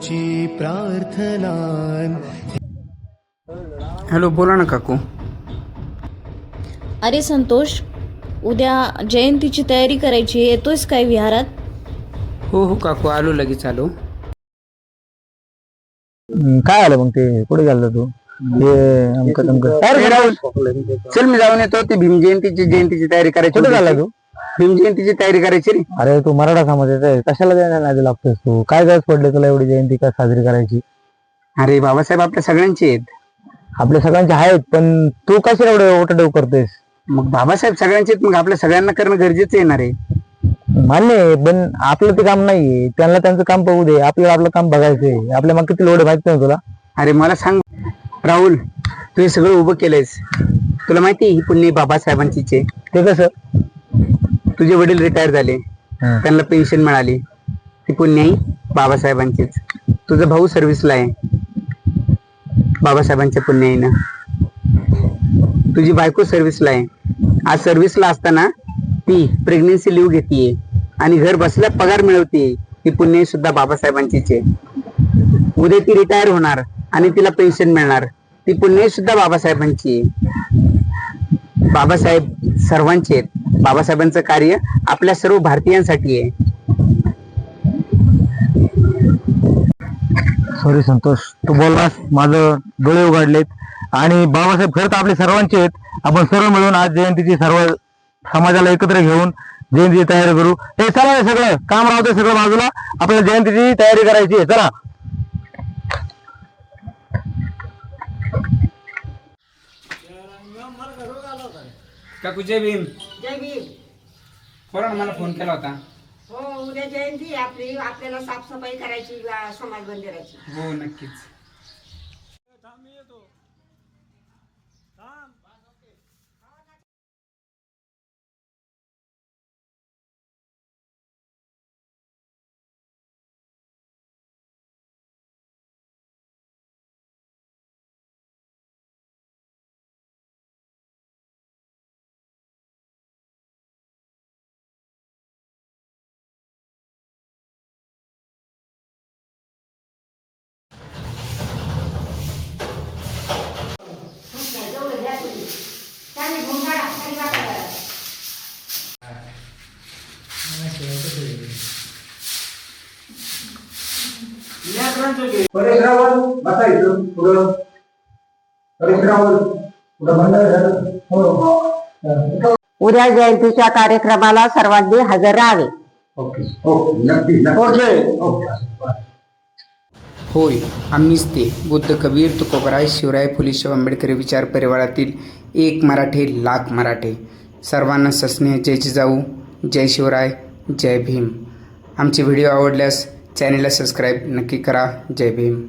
तुझी प्रार्थना. हॅलो, बोला ना काकू. अरे संतोष, उद्या जयंतीची तयारी करायची, येतोयस काय विहारात? हो हो काकू, आलो, लगेच आलो. काय आलं मग? ते कुठे गेला तू? राहुल, चल मी जाऊन येतो. ते भीम जयंतीची तयारी करायची. कुठे झाला तू? भीम जयंतीची तयारी करायची रे. अरे तू मराठा समाजाचा आहे, कशाला नाही लागतोस तू? काय गरज पडले तुला एवढी जयंती का साजरी करायची? अरे बाबासाहेब आपल्या सगळ्यांचे आहेत. आपल्या सगळ्यांचे आहेत, पण तू कशाला एवढं ओटाडोह करतोयस? मग बाबासाहेब सगळ्यांचे आहेत, मग आपल्या सगळ्यांना करणं गरजेचं येणार आहे. मान्य आहे, पण आपलं ते काम नाहीये. त्यांना त्यांचं काम बघू दे, आपल्याला आपलं काम बघायचंय. आपल्या मग किती लोड आहे माहित नाही तुला? अरे मला सांग राहुल, तू हे सगळं उभं केलंयस, तुला माहिती ही पुण्य बाबासाहेबांचीच आहे. ते कसं? तुझे वडील रिटायर झाले, त्यांना पेन्शन मिळाली, ती पुण्याई बाबासाहेबांचीच. तुझा भाऊ सर्व्हिसला आहे, बाबासाहेबांच्या पुण्याईनं. तुझी बायको सर्व्हिसला आहे. आज सर्व्हिसला असताना ती प्रेग्नेन्सी लिव्ह घेतीये आणि घर बसल्या पगार मिळवतीये, ती पुण्याई सुद्धा बाबासाहेबांचीच आहे. उद्या ती रिटायर होणार आणि तिला पेन्शन मिळणार, ती पुण्याई सुद्धा बाबासाहेबांची आहे. बाबासाहेब सर्वांचे आहेत. बाबासाहेबांचं कार्य आपल्या सर्व भारतीयांसाठी आहे. सॉरी संतोष, तू बोललास, माझं डोळे उघडलेत. आणि बाबासाहेब खरं तर आपले सर्वांचे आहेत. आपण सर्व मिळून आज जयंतीची सर्व समाजाला एकत्र घेऊन जयंतीची तयारी करू. हे चला, हे सगळं काम राहते सगळं बाजूला, आपल्याला जयंतीची तयारी करायची आहे. चला. काकू जय भीम. जय भीम. कोण मला फोन केला होता? हो, उद्या जयंती आपली, आपल्याला साफसफाई करायची समाज मंदिराची. हो नक्कीच. उद्या जयंतीच्या कार्यक्रमाला सर्वांनी हजर राहावे. होय, आम्हीच ते बुद्ध, कबीर, तुकोबराय, शिवराय, फुले शाहू आंबेडकरी विचार परिवारातील एक मराठे, लाख मराठे. सर्वांना सस्नेह जय जिजाऊ, जय शिवराय, जय भीम. आमचे व्हिडिओ आवडल्यास चॅनेलला सबस्क्राईब नक्की करा. जय भीम.